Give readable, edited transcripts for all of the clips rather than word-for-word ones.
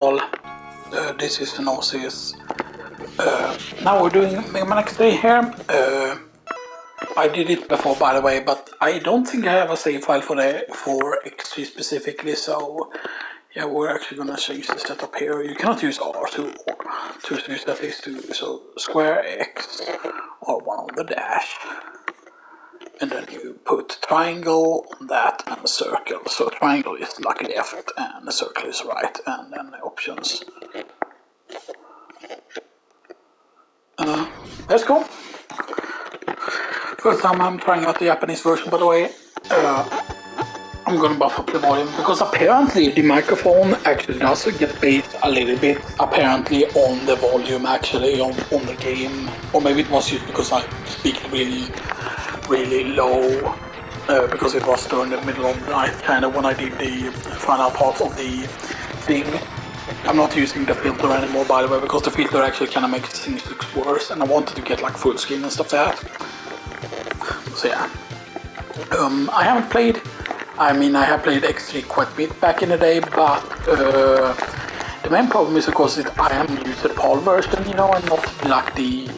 This is Gnosis. Now we're doing Mega Man X3 here. I did it before, by the way, but I don't think I have a save file for X3 specifically. So yeah, we're actually gonna change the setup here. You cannot use R2 or to use that is to so square X or one on the dash, and then you put triangle on that and a circle. So triangle is like left and the circle is right, and then the options. Let's go. First time I'm trying out the Japanese version, by the way. I'm gonna buff up the volume because apparently the microphone actually does get bass a little bit. Apparently on the volume actually on the game, or maybe it was just because I speak really low because it was during the middle of the night, kind of when I did the final parts of the thing. I'm not using the filter anymore, by the way, because the filter actually kind of makes things look worse, and I wanted to get like full screen and stuff like that. So yeah, I haven't played. I mean, I have played X3 quite a bit back in the day, but the main problem is, of course, that I am used to the PAL version, you know, and not like the.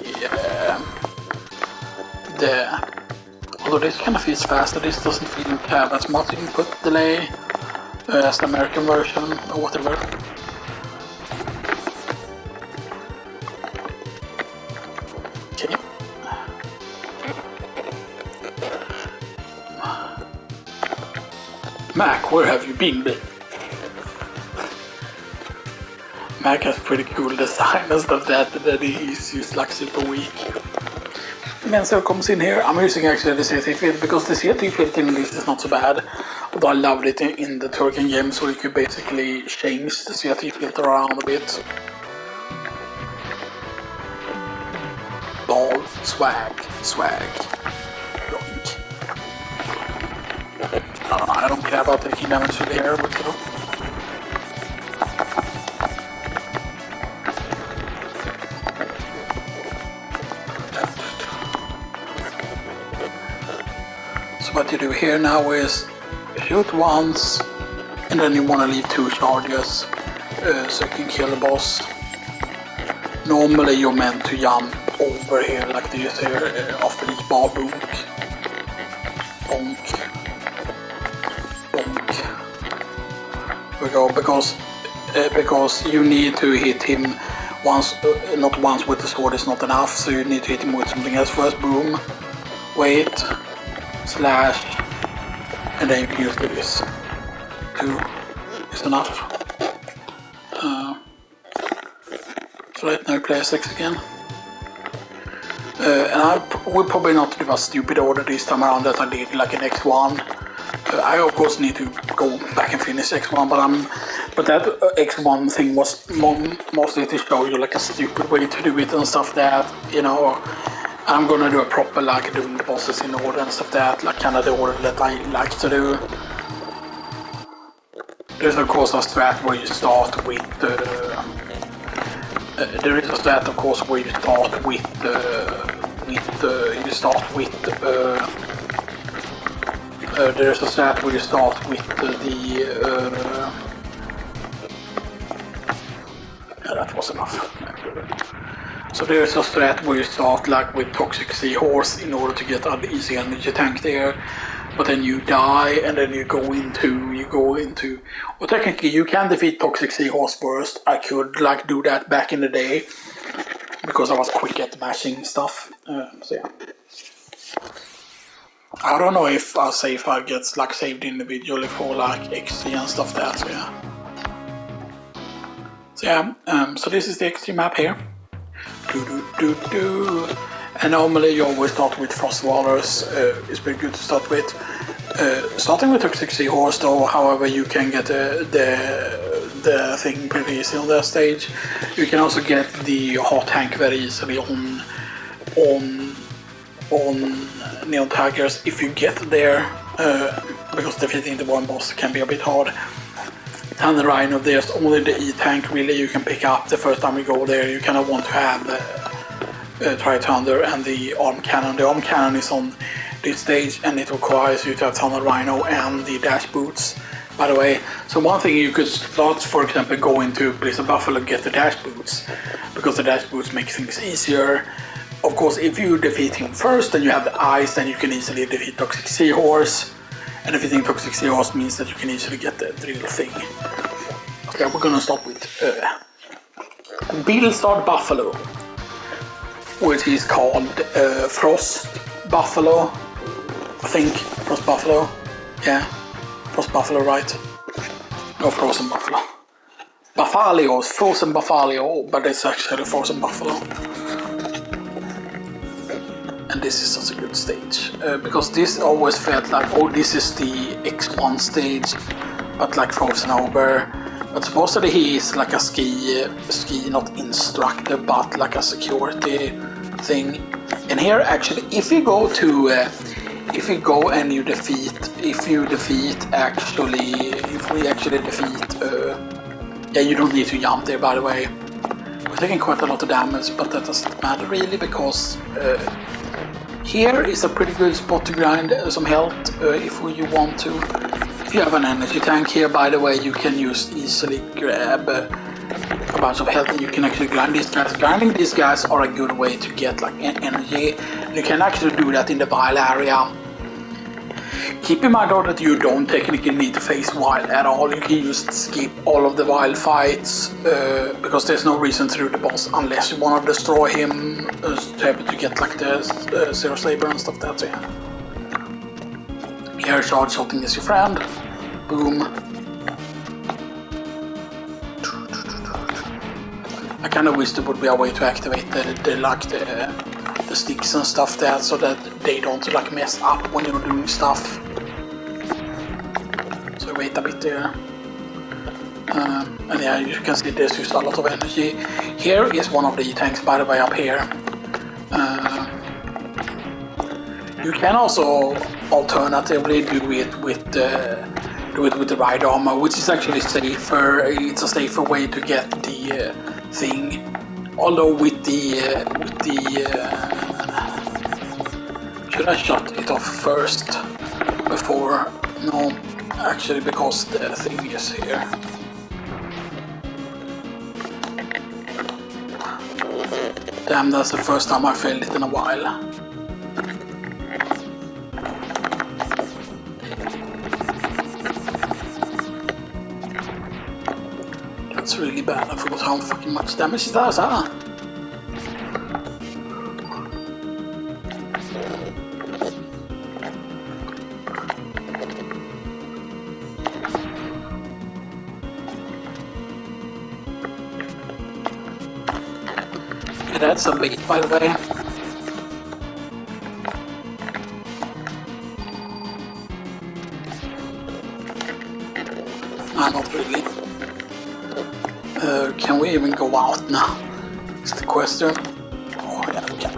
Although this kind of feels faster, this doesn't feel have as much input delay as the American version or whatever. Okay. Mac, where have you been? Mac has pretty cool design and stuff that he's just like super weak. Menzel comes in here. I'm using actually the CRT filter because the CRT filter in this is not so bad. Although I loved it in the Turrican game, so you could basically change the CRT filter around a bit. Ball, swag. Yoink. I don't care about taking damage to the air, but you know. So what you do here now is shoot once, and then you want to leave 2 charges so you can kill the boss. Normally you're meant to jump over here like this here after each ball bonk. Bonk. We go because you need to hit him once, not once with the sword is not enough, so you need to hit him with something else first. Boom, wait, slash, and then you can use this. 2 is enough. So right now play 6 again. And I will probably not do a stupid order this time around that I did like an X1. I of course need to go back and finish X1, but that X1 thing was mostly to show you like a stupid way to do it and stuff that, you know, I'm gonna do a proper like doing the bosses in order and stuff that, like kind of the order that I like to do. There's of course a strat where you start with there is a strat of course where you start with there's a strat where you start with that was enough. So there's a strat where you start like with Toxic Seahorse in order to get an easy energy tank there, but then you die and then you go into well, technically you can defeat Toxic Seahorse first. I could like do that back in the day because I was quick at mashing stuff. So yeah. I don't know if a save file gets like saved individually for like XT and stuff that, so yeah. So yeah, so this is the XT map here. And normally you always start with Frost Walrus, it's pretty good to start with. Starting with Toxic Seahorse though, however you can get the thing pretty easy on that stage. You can also get the hot tank very easily on Neon Tigers if you get there, because defeating the one boss can be a bit hard. Thunder Rhino, there's only the E-tank really you can pick up the first time you go there. You kind of want to have Tri-Thunder and the Arm Cannon. The Arm Cannon is on this stage and it requires you to have Thunder Rhino and the Dash Boots. By the way, so one thing you could start, for example, go into Blizzard Buffalo and get the dash boots, because the dash boots make things easier. Of course, if you defeat him first, then you have the ice, then you can easily defeat Toxic Seahorse. And defeating Toxic Seahorse means that you can easily get the drill thing. Okay, we're gonna start with Billstad Buffalo, which is called Frost Buffalo. I think Frost Buffalo. Yeah, Frost Buffalo, right? No, Frozen Buffalo. Buffalo, Frozen Buffalo, but it's actually Frozen Buffalo. And this is such a good stage, because this always felt like, oh, this is the X1 stage, but like frozen over. But supposedly he is like a ski not instructor, but like a security thing. And here actually, if you go and you defeat, yeah, you don't need to jump there, by the way. We're taking quite a lot of damage, but that doesn't matter really, because here is a pretty good spot to grind some health if you want to. If you have an energy tank here, by the way, you can easily grab a bunch of health and you can actually grind these guys. Grinding these guys are a good way to get like energy. You can actually do that in the Vile area. Keep in mind though that you don't technically need to face Vile at all. You can just skip all of the Vile fights because there's no reason to do the boss unless you want to destroy him to get like the Zero Saber and stuff like that. So yeah. Here, charge shotting is your friend. Boom. I kind of wish there would be a way to activate the sticks and stuff there, so that they don't like mess up when you're doing stuff. So wait a bit there. And yeah, you can see there's just a lot of energy. Here is one of the tanks, by the way, up here. You can also alternatively do it with the ride armor, which is actually safer. It's a safer way to get the thing. Although with the should I shut it off first before? No, actually, because the thing is here. Damn, that's the first time I failed it in a while. That's really bad. I forgot how fucking much damage it does, huh? That's a bait, by the way. Not really. Can we even go out now? Is the question. Oh yeah, we can.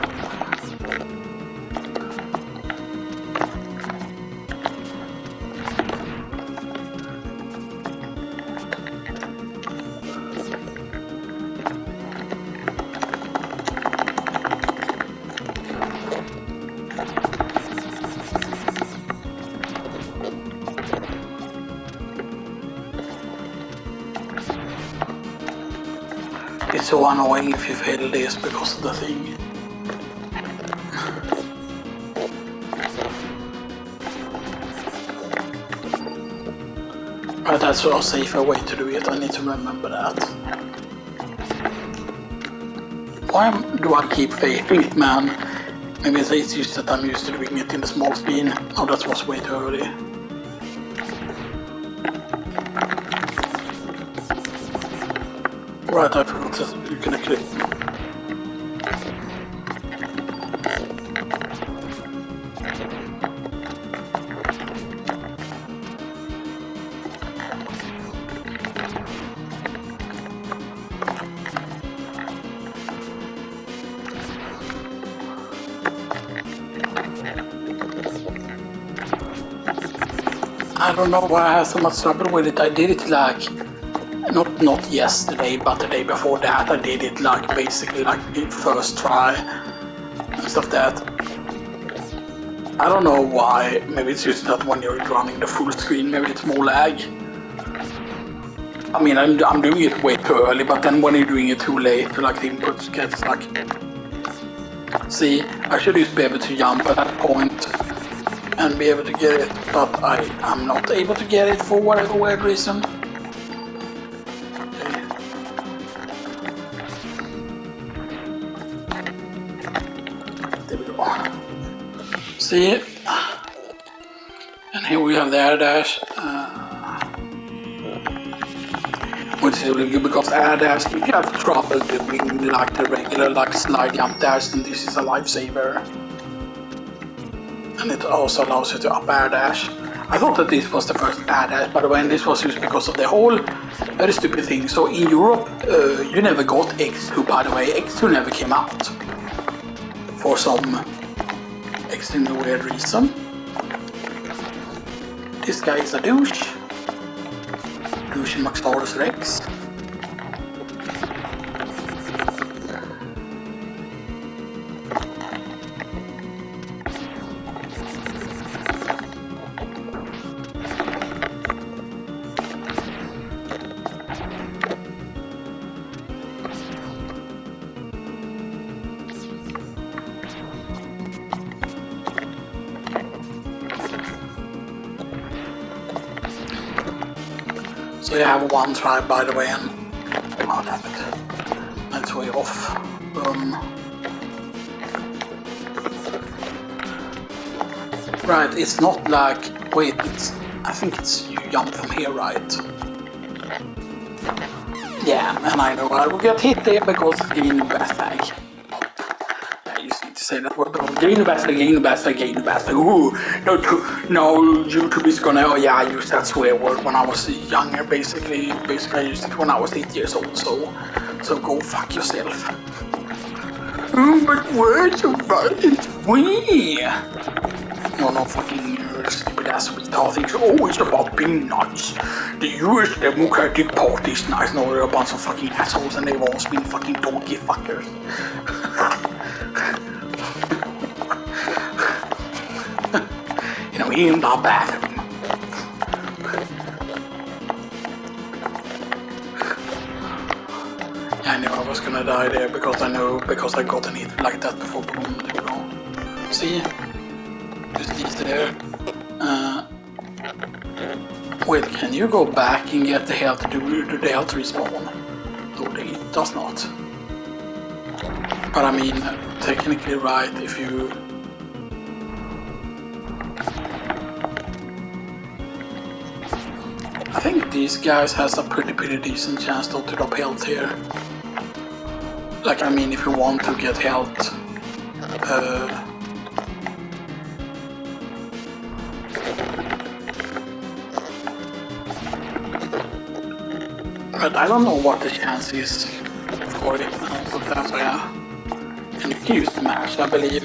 It's so annoying if you fail this because of the thing. But that's a safer way to do it, I need to remember that. Why do I keep failing it, man? Maybe it's just that I'm used to doing it in the small screen. Oh, that was way too early. Right, I forgot that you can actually... I don't know why I have so much trouble with it. I did it like... Not yesterday, but the day before that I did it like basically like the first try and stuff that. I don't know why. Maybe it's just that when you're running the full screen, maybe it's more lag. I mean, I'm doing it way too early, but then when you're doing it too late, like the inputs get stuck. See, I should just be able to jump at that point and be able to get it, but I am not able to get it for whatever weird reason. There we go. See, and here we have the air dash. Which is really good because air dash, if you have trouble doing like the regular like slide jump dash, then this is a lifesaver. And it also allows you to up air dash. I thought that this was the first air dash, by the way, and this was just because of the whole very stupid thing. So in Europe, you never got X2, by the way. X2 never came out for some extremely weird reason. This guy is a douche. Douche Maxtaurus Rex. So you have one try, by the way, and oh damn it, that's way off. Right, it's not like, wait, I think it's you jump from here, right? Yeah, and I know I will get hit there because gain bastag. I just need to say that word, because gain bastag. Ooh, no, YouTube is gonna, oh yeah, I used that swear word when I was younger, basically I used it when I was 8 years old, so go fuck yourself. But words are violent, we. No fucking stupid ass retard thinks, oh, it's about being nice. The US Democratic Party is nice. No, they're a bunch of fucking assholes and they've always been fucking donkey fuckers. You know, in the bathroom. I knew I was gonna die there because I got an hit like that before. Boom, there we go. See? Just these there. Wait, can you go back and get the health to do the health respawn? No, it does not. But I mean, technically right, if you... I think these guys has a pretty decent chance to drop health here. Like, I mean, if you want to get health, but I don't know what the chance is for it. So yeah, and you can use the mash, I believe.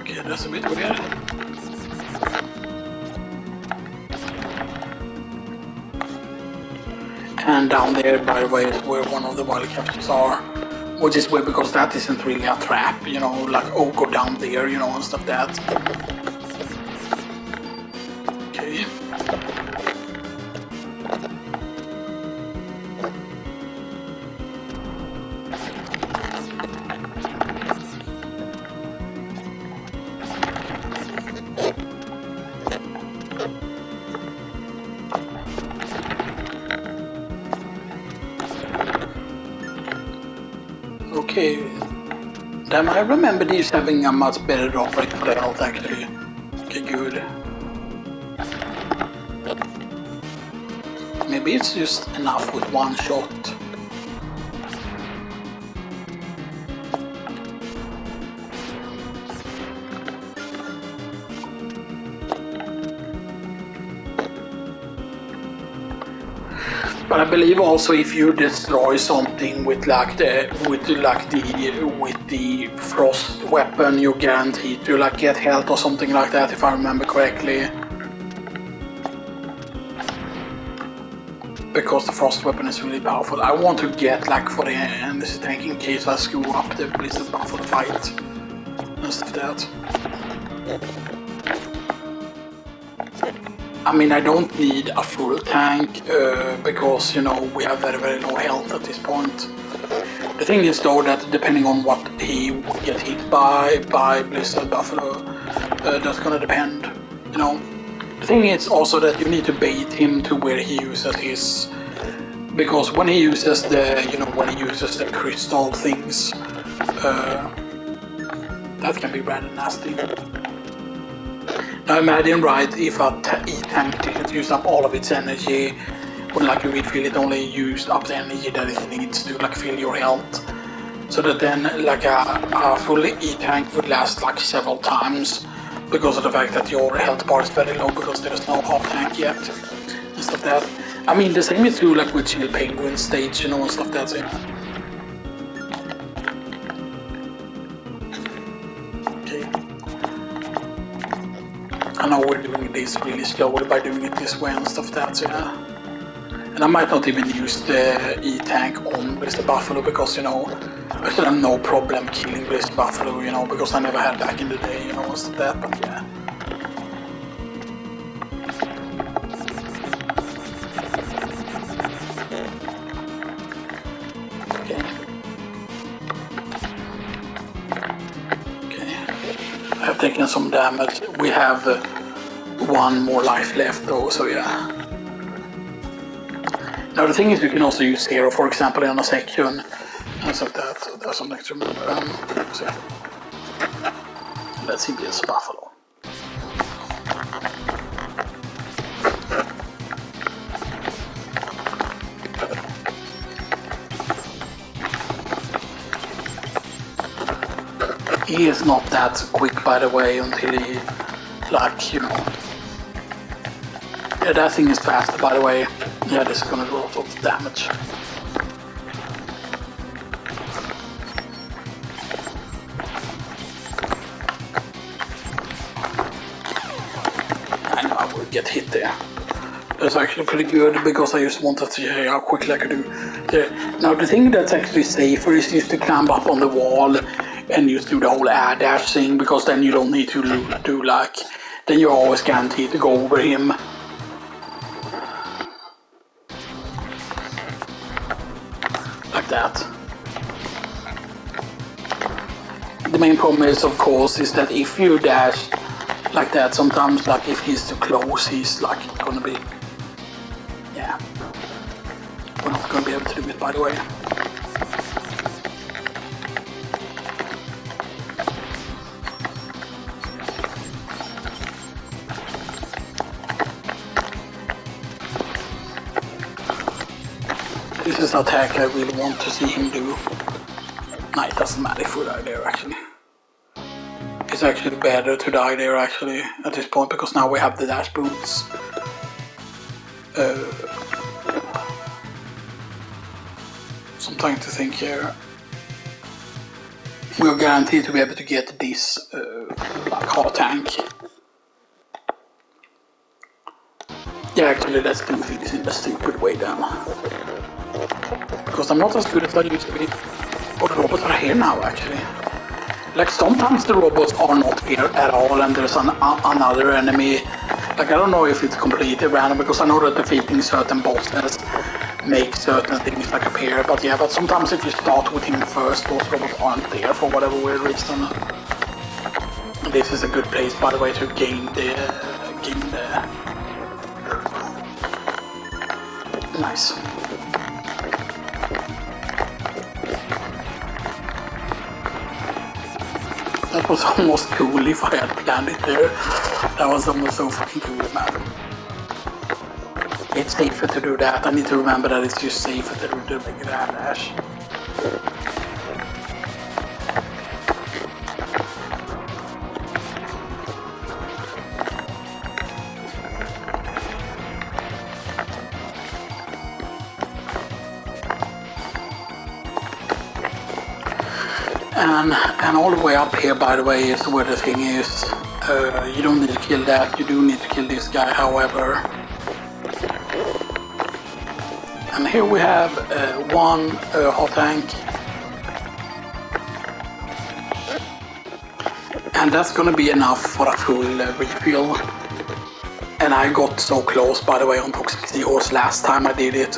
Okay, that's a bit weird. And down there, by the way, is where one of the wild captures are. Which is weird because that isn't really a trap, you know, like, oh, go down there, you know, and stuff like that. Okay. Okay, damn, I remember these having a much better drop rate for the health actually. Okay, good. Maybe it's just enough with one shot. But I believe also if you destroy something with like the frost weapon, you're guaranteed to like get health or something like that, if I remember correctly. because the frost weapon is really powerful. I want to get like for the energy tank in case I screw up the Blizzard Buffalo fight and stuff like that. I mean, I don't need a full tank because, you know, we have very low health at this point. The thing is though that depending on what he would get hit by Blizzard Buffalo, that's gonna depend, you know. The thing is also that you need to bait him to where he uses his, because when he uses the, you know, when he uses the crystal things, that can be rather nasty. Now imagine, right, if a E-tank didn't use up all of its energy, when like you refill it only used up the energy that it needs to like fill your health. So that then like a full E-tank would last like several times because of the fact that your health bar is very low because there's no half tank yet and stuff like that. I mean the same is true like with Chill Penguin stage, you know, and stuff like that. So, yeah. I know we're doing this really slowly by doing it this way and stuff like that, so yeah. And I might not even use the E-tank on Blizzard Buffalo because, you know, I should have no problem killing Blizzard Buffalo, you know, because I never had back in the day, you know, and stuff like that, but yeah. Okay. I have taken some damage. We have one more life left though, so yeah. Now the thing is, you can also use Hero, for example, in a section and stuff like that. So there's something to remember. So let's see this Buffalo. He is not that quick, by the way, until he, like, you know. Yeah, that thing is fast, by the way. Yeah, this is gonna do a lot of damage. I know I will get hit there. That's actually pretty good because I just wanted to see how quickly I could do. Now the thing that's actually safer is just to climb up on the wall and just do the whole air dash thing, because then you don't need to do like, then you're always guaranteed to go over him. Like that. The main problem is, of course, is that if you dash like that, sometimes like if he's too close, he's like gonna be, yeah. We're not gonna be able to do it, by the way. This is an attack I really want to see him do. No, it doesn't matter if we die there actually. It's actually better to die there actually at this point, because now we have the dash boots. Something to think here. We're guaranteed to be able to get this like hard tank. Yeah, actually let's do things in the stupid way then. Because I'm not as good as I used to be. Oh, the robots are here now actually. Like sometimes the robots are not here at all and there's another enemy. Like I don't know if it's completely random, because I know that defeating certain bosses make certain things like appear, but yeah, but sometimes if you start with him first, those robots aren't there for whatever weird reason. This is a good place, by the way, to gain the nice. That was almost cool if I had planned it there. That was almost so fucking cool, man. It's safer to do that. I need to remember that it's just safer to do the regular dash. And all the way up here, by the way, is where the thing is. You don't need to kill that, you do need to kill this guy, however. And here we have one hot tank. And that's gonna be enough for a full refill. And I got so close, by the way, on Toxic Seahorse last time I did it,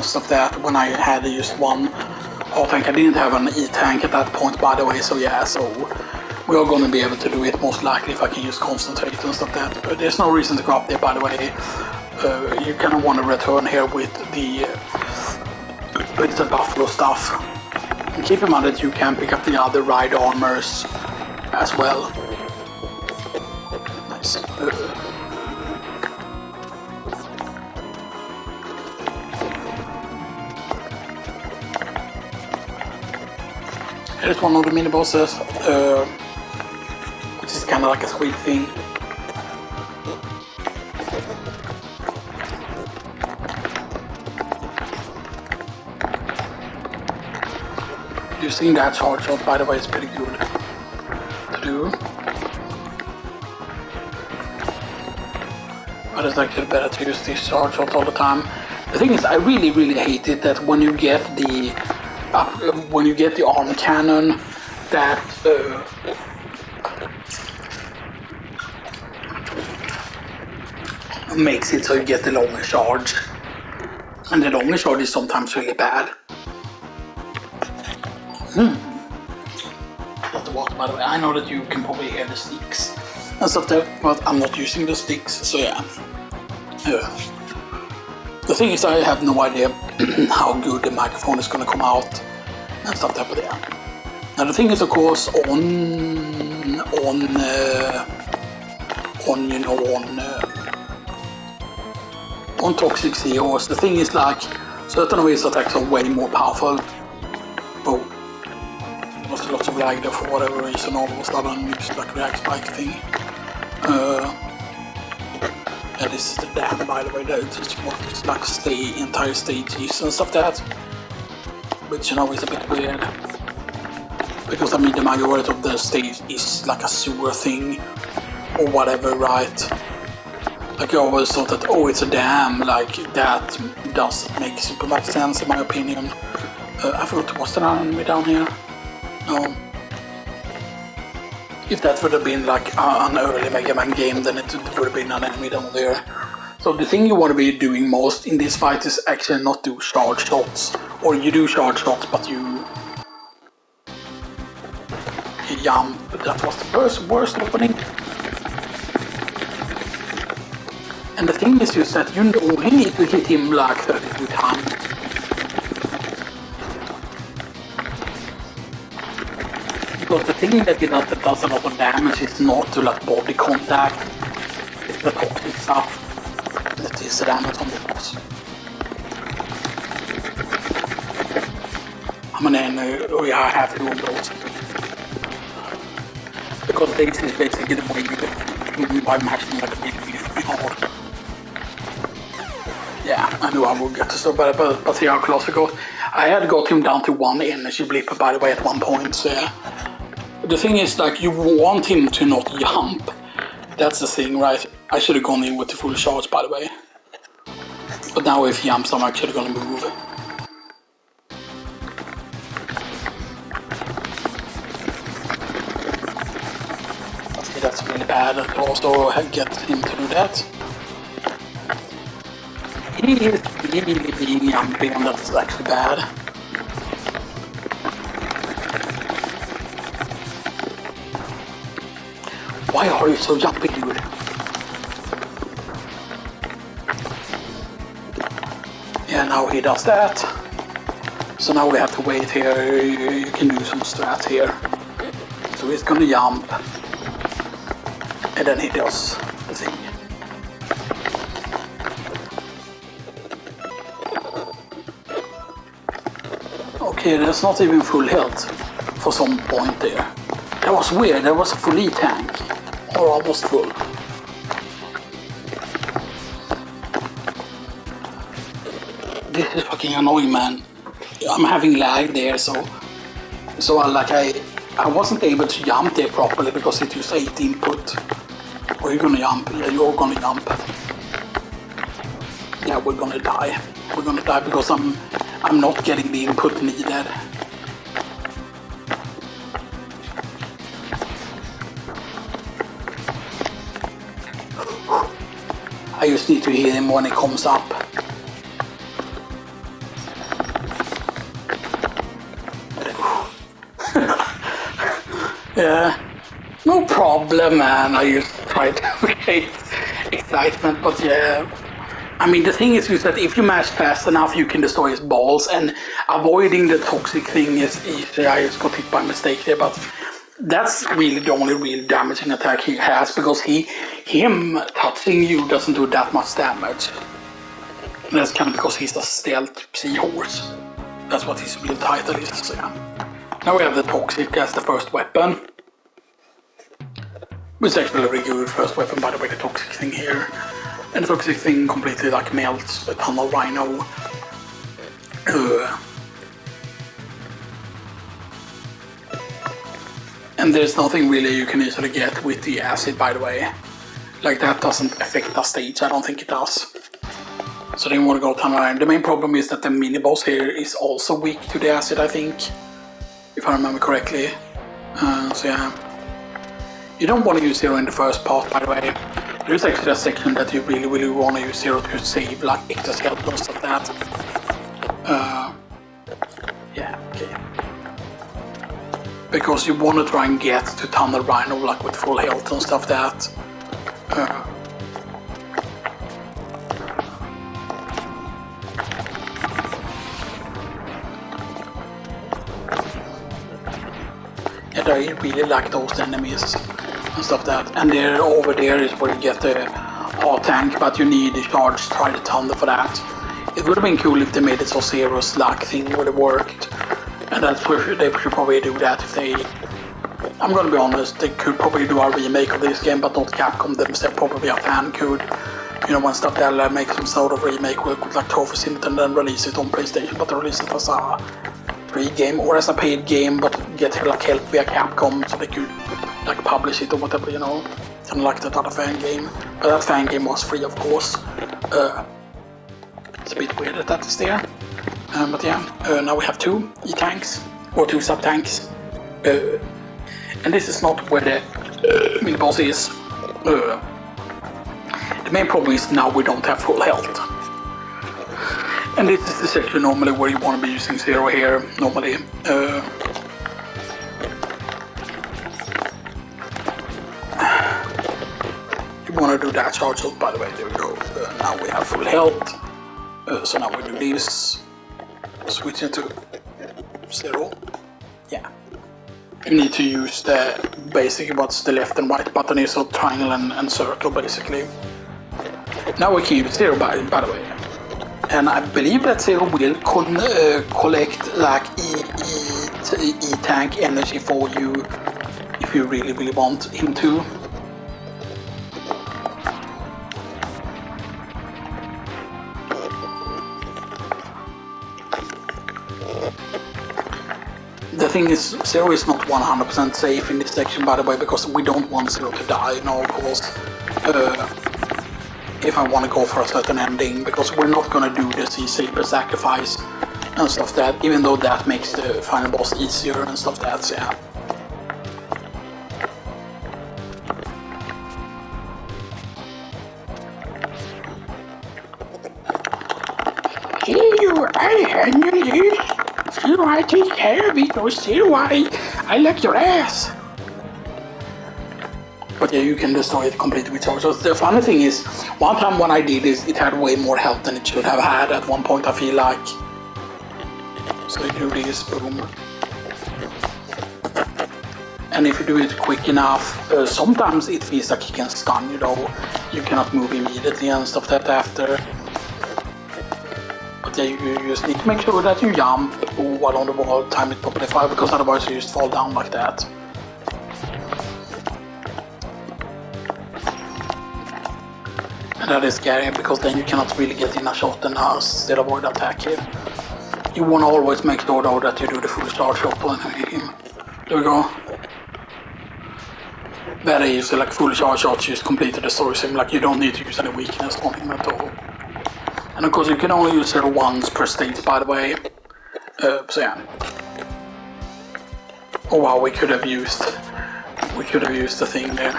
stuff that when I had just one hot tank. I didn't have an E-tank at that point, by the way, so yeah, so we are going to be able to do it most likely if I can just concentrate and stuff that. But there's no reason to go up there, by the way. You kind of want to return here with the buffalo stuff. And keep in mind that you can pick up the other ride armors as well. Nice. Here's one of the mini bosses, which is kind of like a sweet thing. Using that charge shot, by the way, is pretty good to do. But it's actually better to use this charge shot all the time. The thing is, I really hate it that when you get the arm cannon, that makes it so you get the longer charge, and the longer charge is sometimes really bad. Not the water, by the way. I know that you can probably hear the sticks and stuff there, but I'm not using the sticks, so yeah. The thing is, I have no idea how good the microphone is going to come out and stuff like that. Now the thing is, of course, on Toxic Seahorse, the thing is, like, certain ways attacks are way more powerful. Oh, there was lots of lag there for whatever reason. All of a sudden, used like react spike thing. Yeah, this is the dam, by the way. That just works like entire stages and stuff that, which you know is a bit weird. Because I mean, the majority of the stage is like a sewer thing or whatever, right? Like I always thought that, oh, it's a dam, like that doesn't make super much sense in my opinion. I forgot, was there an enemy down here? No. If that would have been like an early Mega Man game, then it would have been an enemy down there. So the thing you want to be doing most in this fight is actually not do charge shots. Or you do charge shots, but you jump. That was the worst opening. And the thing is just that you only need to hit him like 32 times. Because the thing that does a lot of damage is not to like body contact, it's the toxic stuff that is the damage on the boss. I mean, I have to do those. Because this is basically the way you do by matching like a big hard. Yeah, I knew I would get to so bad, but see how close I got. I had got him down to 1 energy blip, by the way, at one point, so yeah. The thing is, like, you want him to not jump. That's the thing, right? I should have gone in with the full charge, by the way. But now if he jumps, I'm actually gonna move. Okay, that's really bad. I also get him to do that. He is really being jumpy, and that's actually bad. Why are you so jumpy, dude? Yeah, now he does that. So now we have to wait here. You can do some strat here. So he's gonna jump. And then he does the thing. Okay, that's not even full health for some point there. That was weird, that was a full E-tank. Or almost full. This is fucking annoying, man. I'm having lag there, so I wasn't able to jump there properly because it used 8 input. Are you gonna jump? Yeah, you're gonna jump. yeah, we're gonna die. We're gonna die because I'm not getting the input needed. I just need to hear him when he comes up. Yeah, no problem, man. I just try to create excitement, but yeah. I mean, the thing is that if you mash fast enough, you can destroy his balls, and avoiding the toxic thing is easy. I just got hit by mistake there, but that's really the only real damaging attack he has, because him touching you doesn't do that much damage. And that's kind of because he's a stealth seahorse. That's what his real title is. So yeah. Now we have the toxic as the first weapon. Which is actually a really good first weapon, by the way, the toxic thing here. And the toxic thing completely like melts the tunnel rhino. And there's nothing really you can easily get with the acid, by the way. Like, that doesn't affect the stage, I don't think it does. So then you want to go tunnel rhino. The main problem is that the mini boss here is also weak to the acid, I think. If I remember correctly. So yeah. You don't want to use Zero in the first part, by the way. There is actually a section that you really want to use Zero to save, like extra skeletons of that. Yeah, okay. Because you want to try and get to Tunnel Rhino like with full health and stuff that. And I really like those enemies and stuff that. And there over there is where you get the tank, but you need the charge Try the Thunder for that. It would have been cool if they made it so Zero's luck thing would have worked. And that's where they should probably do that if they... I'm gonna be honest, they could probably do a remake of this game, but not Capcom themselves, probably a fan could. You know, when stuff they'll make some sort of remake with like trophies in it and then release it on PlayStation, but they release it as a free game or as a paid game, but get like help via Capcom so they could like publish it or whatever, you know. Kind of like that other fan game. But that fan game was free, of course. It's a bit weird that that is there. But yeah, now we have 2 E-tanks, or 2 sub-tanks. And this is not where the mini boss is. The main problem is now we don't have full health. And this is the section normally where you want to be using Zero here, normally. You want to do that charge out, by the way, there we go. Now we have full health. So now we do this. Switch into Zero. Yeah. You need to use the basically what's the left and right button is, so triangle and circle basically. Now we can use Zero by the way. And I believe that Zero will collect like E-tank energy for you if you really want him to. The thing is, Zero is not 100% safe in this section, by the way, because we don't want Zero to die, no, of course. If I want to go for a certain ending, because we're not gonna do the Sea-Saber sacrifice and stuff that, even though that makes the final boss easier and stuff that, so yeah. Zero, I handle this. Zero, I take care of it, or Zero, I like your ass. But yeah, you can destroy it completely with charge. So the funny thing is, one time when I did this, it had way more health than it should have had at one point, I feel like. So you do this, boom. And if you do it quick enough, sometimes it feels like you can stun, you know. You cannot move immediately and stuff that after. But yeah, you just need to make sure that you jump while on the wall, time it properly, because otherwise you just fall down like that. And that is scary, because then you cannot really get in a shot and still avoid attack here. You want to always make sure though that you do the full charge shot on him. There we go. Very easy, like full charge shots just completely destroys him, like you don't need to use any weakness on him at all. And of course you can only use it once per stage, by the way. So yeah. Oh wow, we could have used the thing there.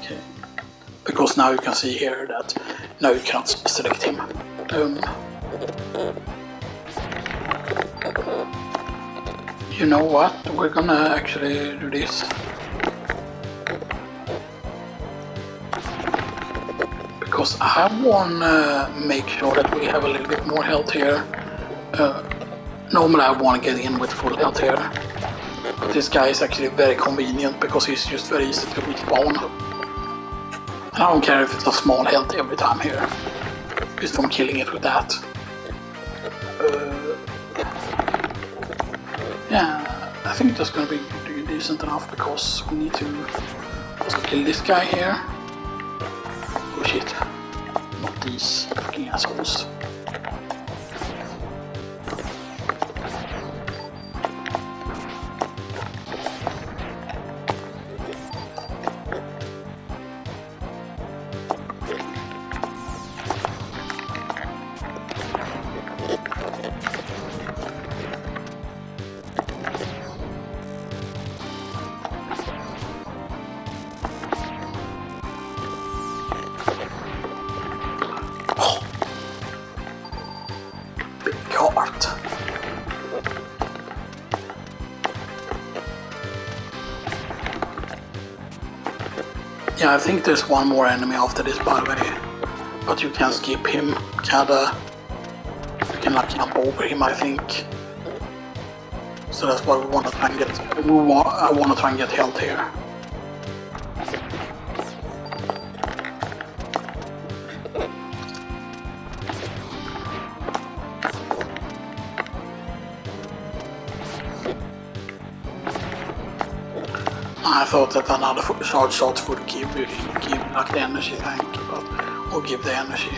Okay. Because now you can see here that now you cannot select him. You know what? We're gonna actually do this. Because I wanna make sure that we have a little bit more health here. Normally I wanna get in with full health here. But this guy is actually very convenient because he's just very easy to respawn. And I don't care if it's a small health every time here. Just from killing it with that. Yeah, I think that's gonna be decent enough because we need to also kill this guy here. Oh shit. Not these fucking assholes. Yeah, I think there's one more enemy after this, by the way. But you can skip him, kinda. You can like jump over him, I think. So that's why we want to try and get. I want to try and get health here. I thought that another charge shot would give like the energy tank, or give the energy.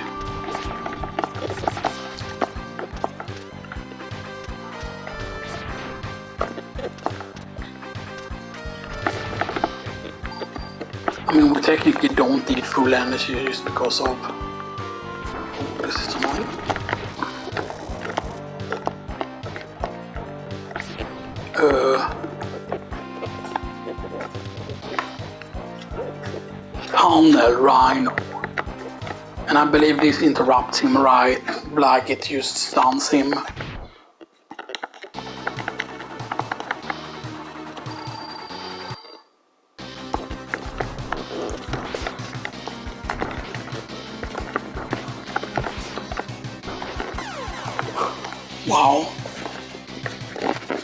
I mean, we technically don't need full energy just because of. Oh, this is annoying. Tunnel Rhino. And I believe this interrupts him, right? Like it just stuns him. Wow.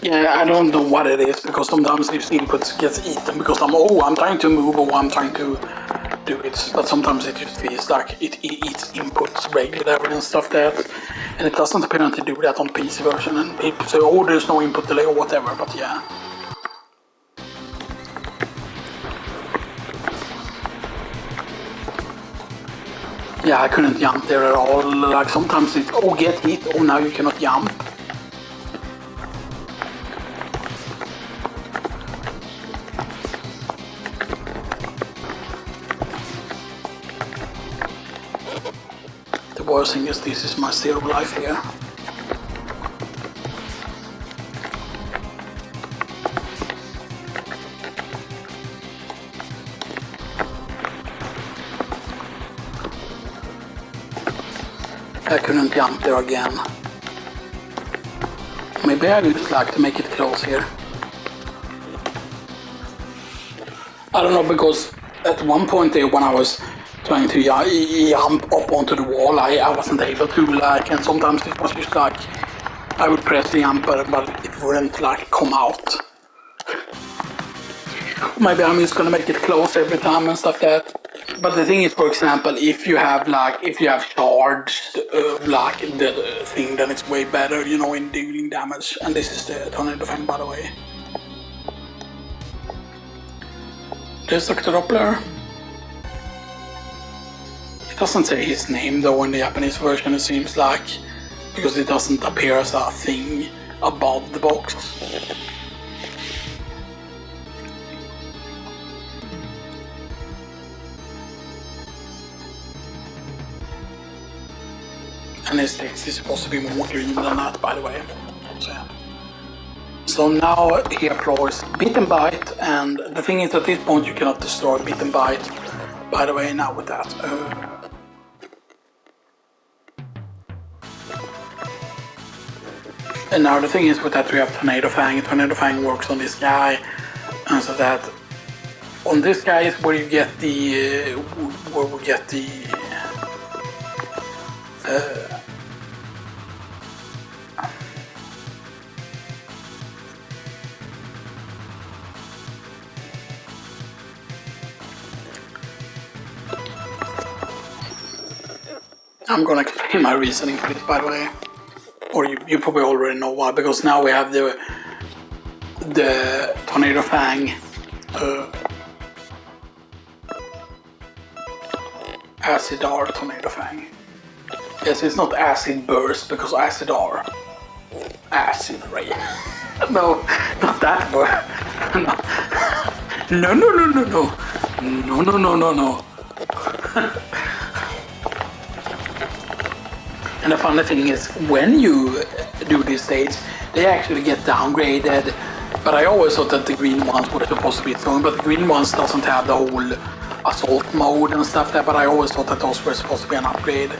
Yeah, I don't know what it is because sometimes this input gets eaten because I'm trying to move or I'm trying to do it, but sometimes it just feels like it eats inputs regularly and stuff like that, and it doesn't apparently do that on the PC version, and people say, oh, there's no input delay or whatever, but yeah. Yeah, I couldn't jump there at all, like sometimes it's, oh, get hit, oh, now you cannot jump. The worst thing is this is my zero life here. I couldn't jump there again. Maybe I would like to make it close here. I don't know, because at one point there when I was trying to jump up onto the wall, I wasn't able to, like, and sometimes it was just like I would press the jump but it wouldn't like come out. Maybe I'm just gonna make it close every time and stuff like that. But the thing is, for example, if you have charged like the thing, then it's way better, you know, in dealing damage. And this is the tornado thing, by the way. There's Dr. Doppler. It doesn't say his name though in the Japanese version, it seems like, because it doesn't appear as a thing above the box. And his text is supposed to be more green than that, by the way. So now he employs Bit and Byte, and the thing is at this point you cannot destroy Bit and Byte, by the way, now with that. And now the thing is with that we have Tornado Fang. Tornado Fang works on this guy, and so that on this guy is where you get the I'm gonna explain my reasoning for this, by the way, or you probably already know why, because now we have the Tornado Fang Acid R Tornado Fang. Yes, it's not Acid Burst, because Acid R. Acid Ray. No, not that word. No. No. And the funny thing is, when you do these states, they actually get downgraded. But I always thought that the green ones were supposed to be thrown, but the green ones doesn't have the whole assault mode and stuff there, but I always thought that those were supposed to be an upgrade.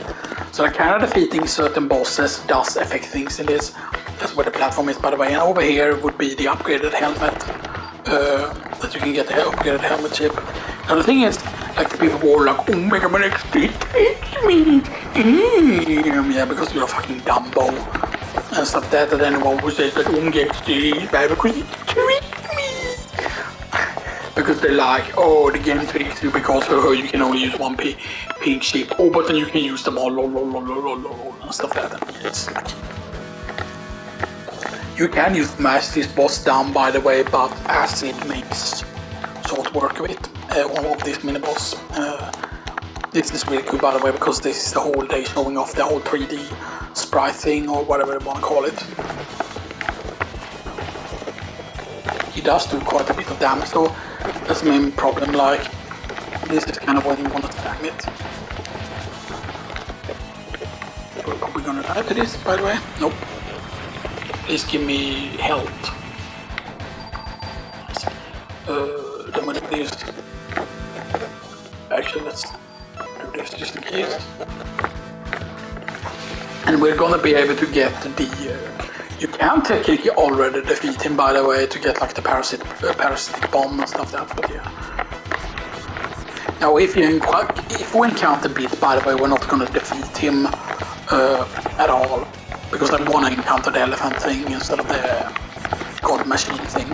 So kind of defeating certain bosses does affect things in this. That's where the platform is, by the way. And over here would be the upgraded helmet, that you can get the upgraded helmet chip. Now the thing is, like the people were like, oh Mega Man XD, take me! Yeah, because you're a fucking Dumbo. And stuff that anyone would say that Mega XD is bad because it tricked me! Because they're like, oh, the game tricks you because you can only use one pink chip. Oh, but then you can use them all, and stuff like that. It's like, you can use Smash this boss down, by the way, but Acid makes short work of it, of this mini boss. This is really cool, by the way, because this is the whole day showing off the whole 3D sprite thing, or whatever you want to call it. He does do quite a bit of damage, so that's the main problem. Like, this is kind of when you want to stang it. Are we gonna die to this, by the way? Nope. Please give me health. Then we'll do this. Actually, let's do this just in case. And we're gonna be able to get the. You can technically already defeat him, by the way, to get like the parasitic bomb and stuff like that. But yeah. Now, if we encounter Bit, by the way, we're not gonna defeat him at all, because I wanna encounter the elephant thing instead of the god machine thing.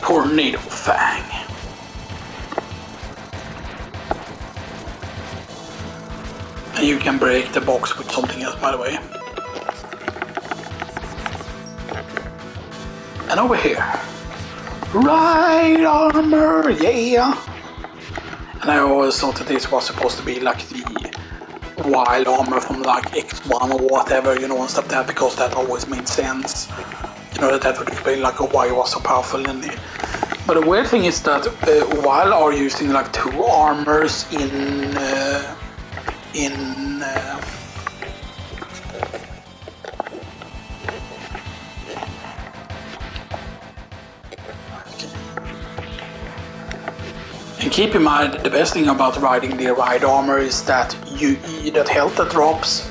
Tornado Fang. And you can break the box with something else, by the way. And over here, Ride Armor, yeah! And I always thought that this was supposed to be like the wild armor from like X1 or whatever, you know, and stuff like that, because that always made sense. You know, that would explain like why it was so powerful in it. But the weird thing is that while are using like two armors in and keep in mind, the best thing about riding the ride armor is that that health that drops.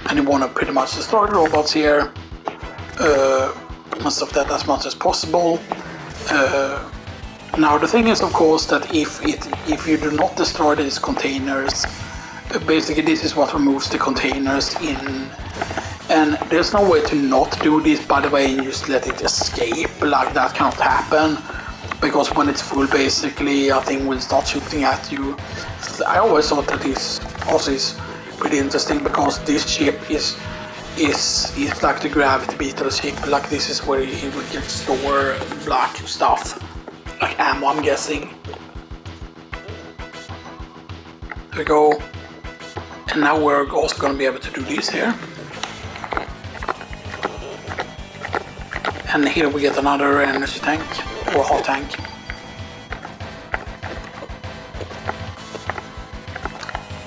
And you want to pretty much destroy the robots here, most of that as much as possible. Now the thing is, of course, that if you do not destroy these containers, basically this is what removes the containers in. And there's no way to not do this, by the way, and just let it escape. Like, that cannot happen, because when it's full, basically, a thing will start shooting at you. I always thought that this also is pretty interesting, because this ship is like the Gravity Beetle ship. Like, this is where he would get store like stuff, like ammo, I'm guessing. There we go. And now we're also going to be able to do this here. And here we get another energy tank, or hot tank.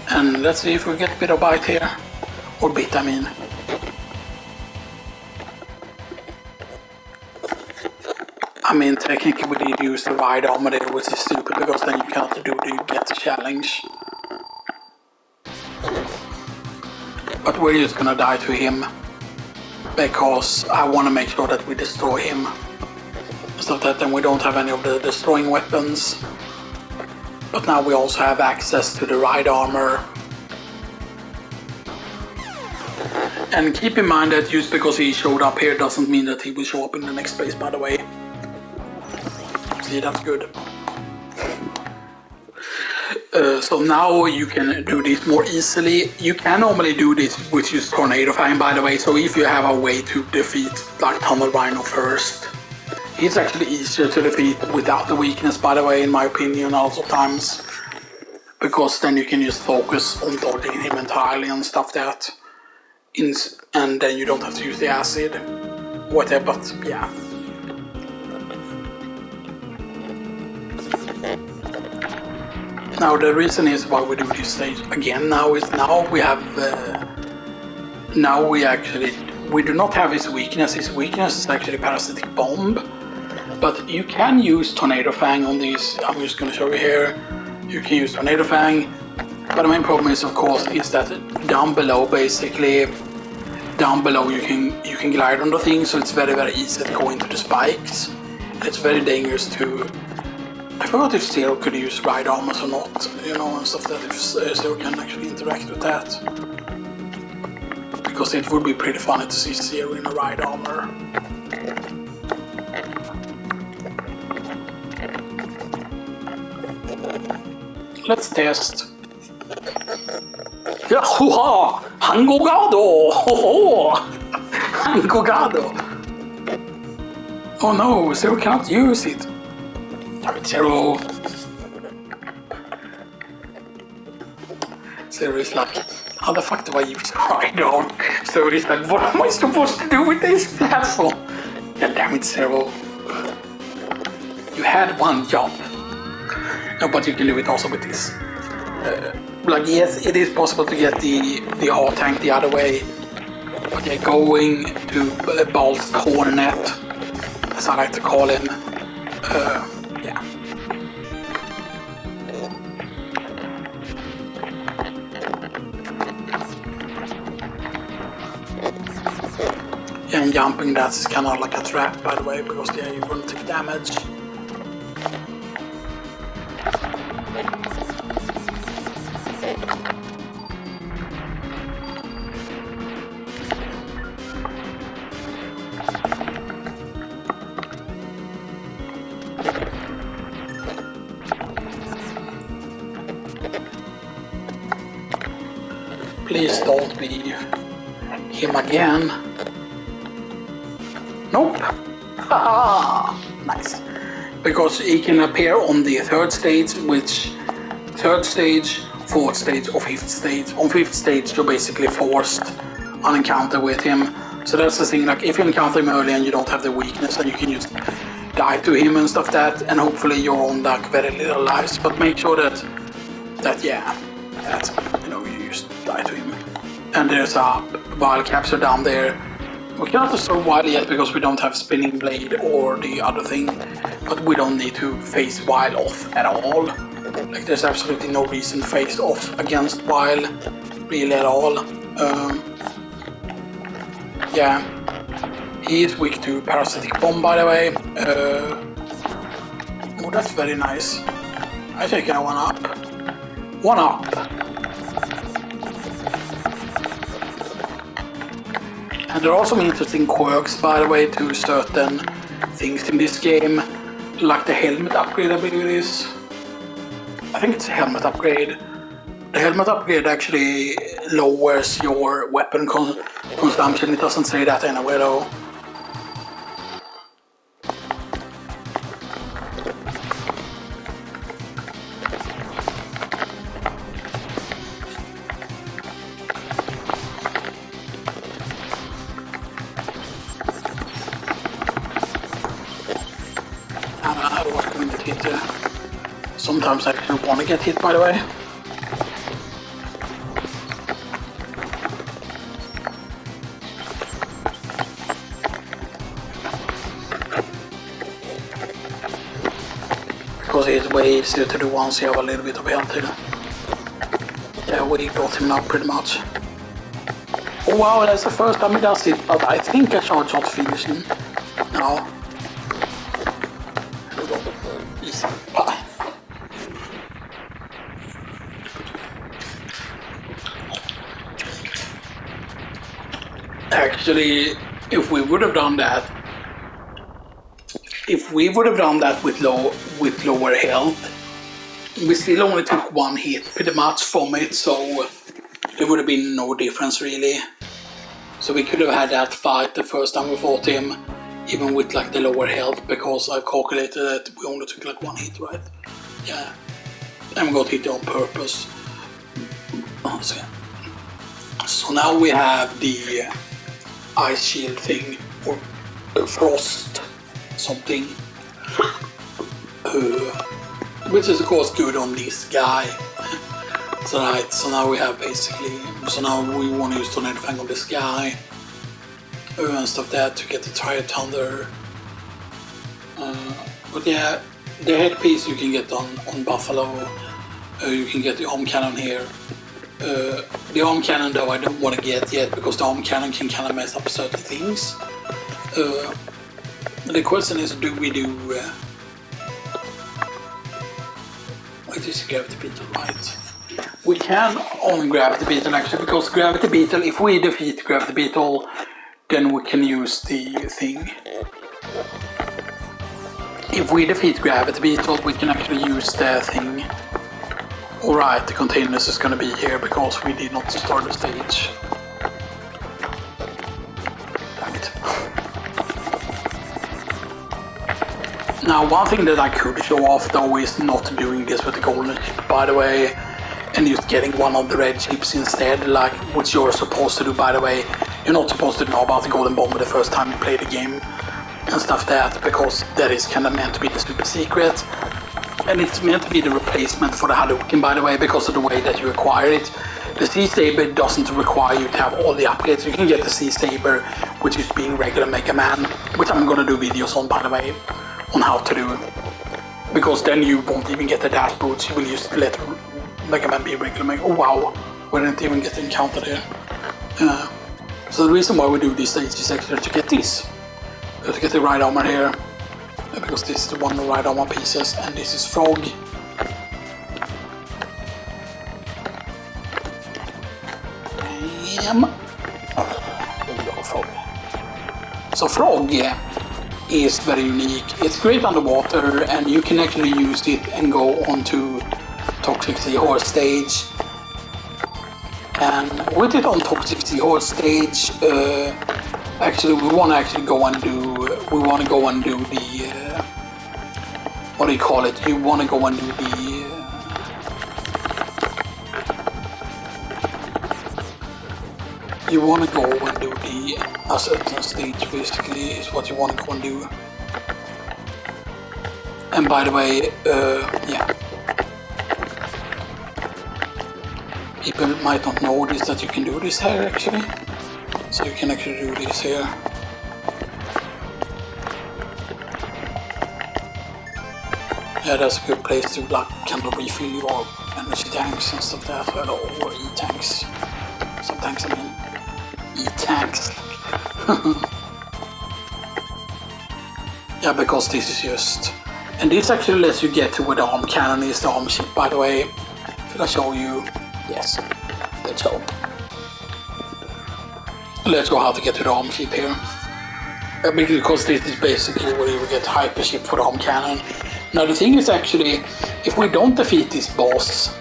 And let's see if we get a bit of bite here. Or bit, I mean. I mean, technically we did use the ride armor there, which is stupid, because then you can't do the get challenge. But we're just gonna die to him, because I want to make sure that we destroy him. So that then we don't have any of the destroying weapons. But now we also have access to the ride armor. And keep in mind that just because he showed up here doesn't mean that he will show up in the next place, by the way. See, that's good. So now you can do this more easily. You can normally do this with just Tornado Fang, by the way, so if you have a way to defeat like Tunnel Rhino first. It's actually easier to defeat without the weakness, by the way, in my opinion, a lot of times. Because then you can just focus on dodging him entirely and stuff that. And then you don't have to use the acid. Whatever, but yeah. Now the reason is why we do this stage again now is now we have we do not have his weakness. His weakness is actually Parasitic Bomb, but you can use Tornado Fang on these. I'm just going to show you here. You can use Tornado Fang, but the main problem is, of course, is that down below, basically, down below you can glide on the thing, so it's very easy to go into the spikes. And it's very dangerous to. I forgot if Zero could use ride armors or not, you know, and stuff, that if Zero can actually interact with that. Because it would be pretty funny to see Zero in a ride armor. Let's test. Yahoha! Hangogado! Ho-ho! Hangogado! Oh no, Zero cannot use it. Damn it, Zero. Zero is like, how the fuck do I use ride on? Zero is like, what am I supposed to do with this asshole? God damn it, Zero. You had one job. No, but you can do it also with this. Like, yes, it is possible to get the hot tank the other way. But yeah, going to Balt's Hornet, as I like to call him. Yeah. And jumping, that's kind of like a trap, by the way, because yeah, you won't take damage. Please don't be him again. Nope. Haha! Nice. Because he can appear on the third stage, which third stage, fourth stage, or fifth stage. On fifth stage, you're basically forced on encounter with him. So that's the thing. Like, if you encounter him early and you don't have the weakness, then you can just die to him and stuff that, and hopefully you're on like very little lives. But make sure that yeah, that's, you know, you just die to him. And there's a Vile Capture down there. We cannot destroy Vile yet because we don't have Spinning Blade or the other thing, but we don't need to face Vile off at all. Like, there's absolutely no reason to face off against Vile, really at all. Yeah, he is weak to Parasitic Bomb, by the way. Oh, that's very nice. I take a 1-up. 1-up. And there are also interesting quirks, by the way, to certain things in this game, like the helmet upgrade, I believe it is. I think it's a helmet upgrade. The helmet upgrade actually lowers your weapon consumption. It doesn't say that anywhere though. sometimes I actually want to get hit, by the way. Because it's way easier to do once you have a little bit of health here. Yeah, we got him now pretty much. Oh wow, that's the first time he does it, but I think I shall not finish him. No. Easy. Bye. Actually, if we would have done that with lower health, we still only took one hit pretty much from it, so there would have been no difference really. So we could have had that fight the first time we fought him, even with like the lower health, because I calculated that we only took like one hit, right? Yeah, and we got hit on purpose. So now we have the ice shield thing, or frost something, which is of course good on this guy. So right, so now we have basically, so now we want to use Tornado Fang on this guy and stuff that to get the Triad Thunder. But yeah, the headpiece you can get on Buffalo. You can get the arm cannon here. The arm cannon though I don't want to get yet, because the arm cannon can kind of mess up certain things. The question is, do we do... It is Gravity Beetle, right? We can on Gravity Beetle actually, because Gravity Beetle, if we defeat Gravity Beetle, then we can use the thing. If we defeat Gravity Beetle, we can actually use the thing. Alright, the containers is gonna be here because we did not start the stage. Damn it. Now, one thing that I could show off though is not doing this with the golden chip, by the way, and just getting one of the red chips instead, like what you're supposed to do, by the way. You're not supposed to know about the golden bomb the first time you play the game and stuff that, because that is kind of meant to be the super secret. And it's meant to be the replacement for the Hadouken, by the way, because of the way that you acquire it. The C-Saber doesn't require you to have all the upgrades. You can get the C-Saber, which is being regular Mega Man, which I'm gonna do videos on, by the way, on how to do. Because then you won't even get the dash boots, you will just let Mega Man be regular Mega. Oh wow, we didn't even get encountered here. So the reason why we do this stage is actually to get this. To get the right armor here. Because this is the one right armor pieces, and this is Frog. There we go, Frog. So Frog, yeah, is very unique. It's great underwater, and you can actually use it and go onto Toxic Seahorse stage. And with it on Toxic Seahorse stage, actually we want to go and do the what do you call it? You want to go and do the acceptance stage, basically, is what you want to go and do. And by the way, yeah, people might not know this, that you can do this here actually. So you can actually do this here. Yeah, that's a good place to like kind of refill your energy tanks and stuff like that, or E-tanks. Some tanks, I mean. E-tanks. Yeah, because this is just... And this actually lets you get to where the arm cannon is, the arm ship, by the way. Should I show you? Yes. Let's go. Let's go how to get to the arm ship here. Because this is basically where you get hyper ship for the arm cannon. Now the thing is actually, if we don't defeat this boss,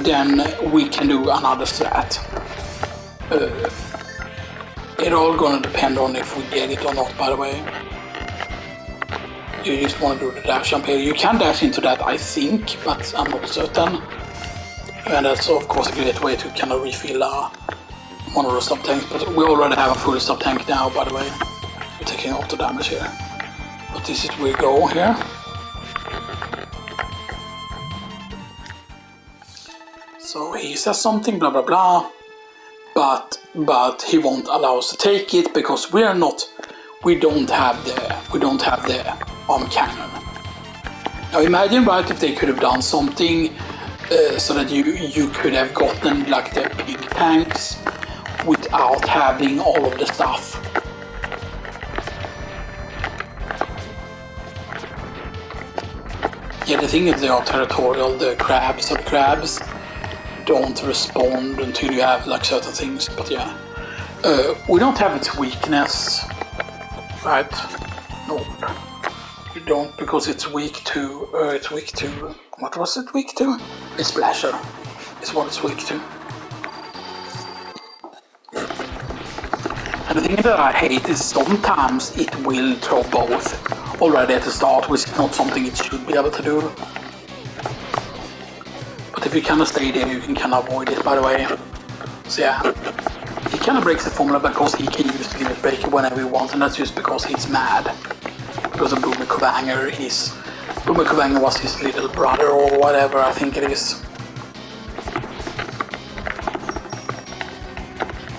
then we can do another strat. It's all gonna depend on if we get it or not, by the way. You just want to do the dash jump here. You can dash into that, I think, but I'm not certain. And that's of course a great way to kind of refill one of the sub tanks, but we already have a full sub tank now, by the way. We're taking auto damage here. But this is where we go here. So he says something, blah blah blah, but he won't allow us to take it because we don't have the arm cannon. Now imagine, right, if they could have done something so that you could have gotten like the big tanks without having all of the stuff. Yeah, the thing is they are territorial, the crabs don't respond until you have like certain things, but yeah. We don't have its weakness, right? No, we don't, because it's weak to, what was it weak to? A splasher is what it's weak to. And the thing that I hate is sometimes it will throw both already at the start, which is not something it should be able to do. But if you kind of stay there, you can kind of avoid it, by the way. So yeah, he kind of breaks the formula because he can use the limit breaker whenever he wants, and that's just because he's mad. Because of Boomer Kuwanger, Boomer Kuwanger was his little brother or whatever, I think it is.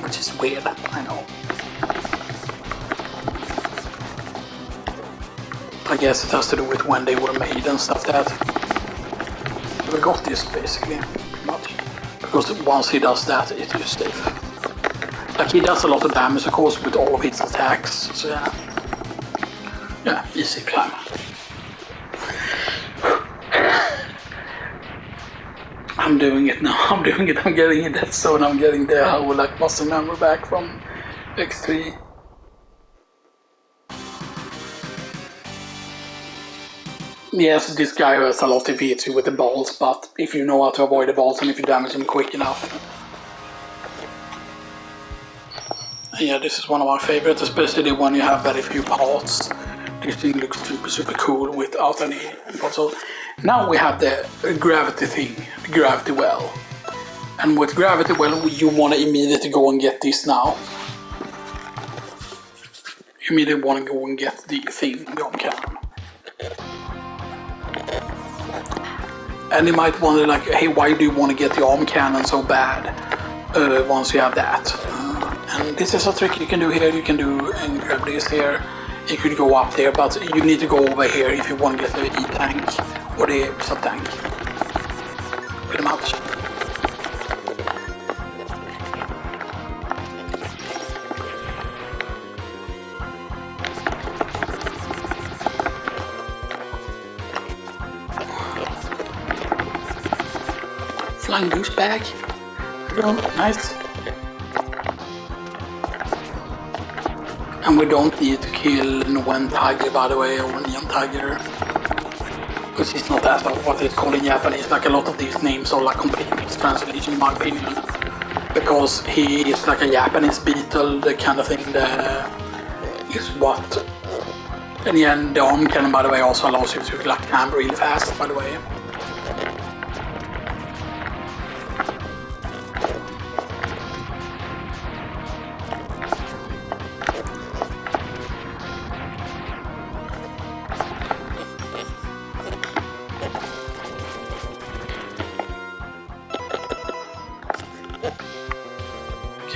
Which is weird, I know. I guess it has to do with when they were made and stuff that. We got this basically, much. Because once he does that, it is safe. Like he does a lot of damage, of course, with all of his attacks, so yeah. Yeah, easy climb. I'm doing it now, I'm getting in that zone, I'm getting the whole like muscle memory back from X3. Yes, this guy hurts a lot if he hits you with the balls, but if you know how to avoid the balls and if you damage him quick enough. Yeah, this is one of my favorites, especially when you have very few parts. This thing looks super cool without any puzzle. Now we have the gravity thing, the gravity well. And with gravity well, you want to immediately go and get this now. You immediately want to go and get the thing, the arm cannon. And you might wonder like, hey, why do you want to get the arm cannon so bad once you have that? And this is a trick you can do here, you can do and grab this here. You could go up there, but you need to go over here if you want to get the E-tank or the sub-tank. Pretty much. Flying douchebag. Nice. And we don't need to kill Nguyen Tiger, by the way, or Neon Tiger. Because he's not that of what it's called in Japanese. Like a lot of these names are like complete mistranslation in my opinion. Because he is like a Japanese beetle, the kind of thing that is what. And yeah, the arm cannon, by the way, also allows you to like climb really fast, by the way.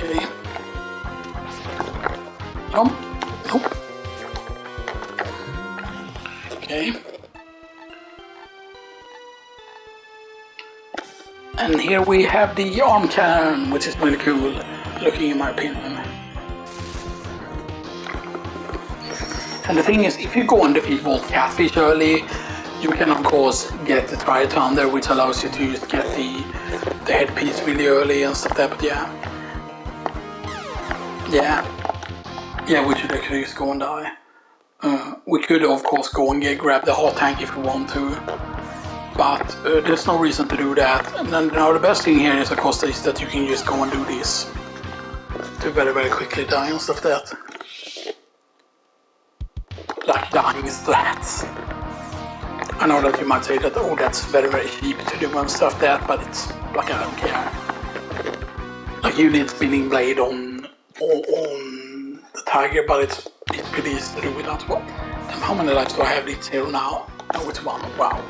Okay. Jump. Nope. Okay. And here we have the arm cannon, which is really cool looking in my opinion. And the thing is, if you go and defeat Volt Catfish early, you can of course get the Tri-Thunder, which allows you to just get the headpiece really early and stuff like that, but yeah. Yeah, we should actually just go and die. We could of course go and grab the hot tank if we want to, but there's no reason to do that. And then now the best thing here is of course is that you can just go and do this to very quickly die and stuff like that. Like dying strats. I know that you might say that, oh, that's very cheap to do and stuff like that, but it's like I don't care. Like you need spinning blade on the tiger, but it's pretty easy to do without how many lives do I have? It's 0 now. Oh, it's 1. Wow.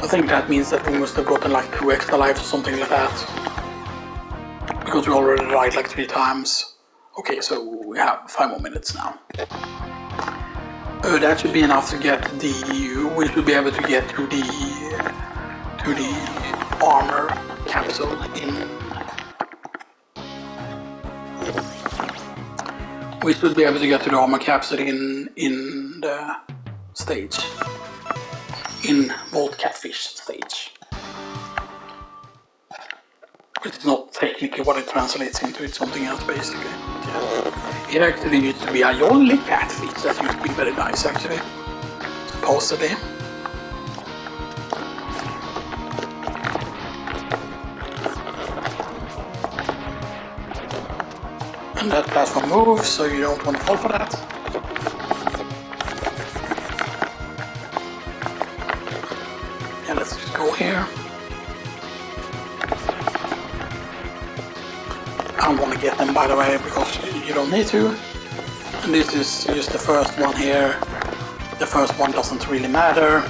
So I think that means that we must have gotten like 2 extra lives or something like that. Because we already died like 3 times. Okay, so we have 5 more minutes now. That should be enough to get the... We should be able to get to the armor capsule in... We should be able to get to the armor capsule in the stage. In Vault Catfish stage. Which is not technically what it translates into, it's something else basically. Yeah. It actually used to be a jolly catfish, that used to be very nice actually. Supposedly. And that platform moves, so you don't want to fall for that. Yeah, let's just go here. I don't want to get them, by the way, because you don't need to. And this is just the first one here. The first one doesn't really matter.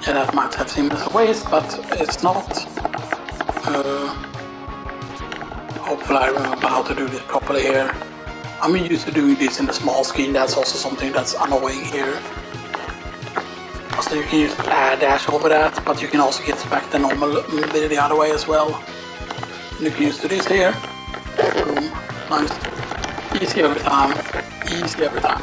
Yeah, that might have seemed as a waste, but it's not. Hopefully I remember how to do this properly here. I'm used to doing this in the small screen, that's also something that's annoying here. So you can use dash over that, but you can also get back the normal the other way as well. And you can use this here. Boom. Nice. Easy every time. Easy every time.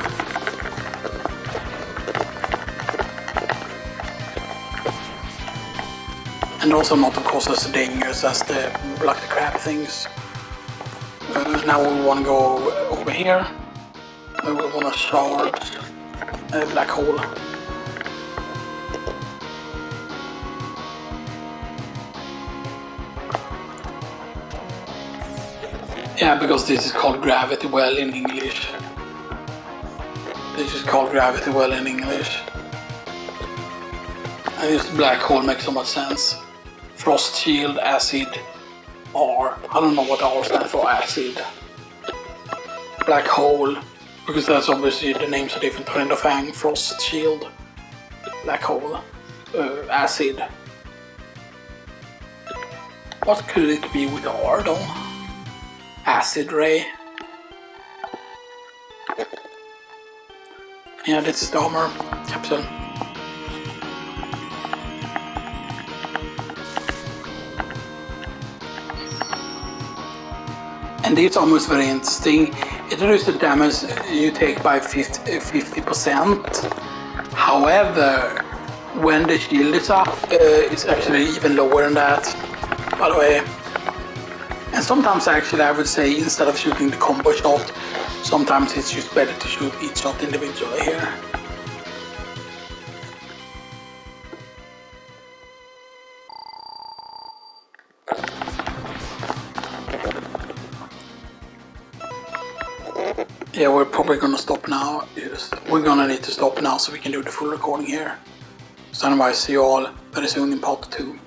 And also not of course as dangerous as the like the crab things. Now we want to go over here. We want to charge a black hole. Yeah, because this is called gravity well in English. This is called gravity well in English. And this black hole makes so much sense. Frost shield, acid, R. I don't know what R stands for, acid. Black hole, because that's obviously the names are different. Trend of Fang, Frost shield, black hole, acid. What could it be with R though? Acid ray. Yeah, this is the armor capsule. And this armor is very interesting. It reduces the damage you take by 50%. However, when the shield is up, it's actually even lower than that, by the way. And sometimes actually I would say instead of shooting the combo shot, sometimes it's just better to shoot each shot individually here. Yeah, we're probably gonna stop now. We're gonna need to stop now so we can do the full recording here. So otherwise, see you all very soon in part 2.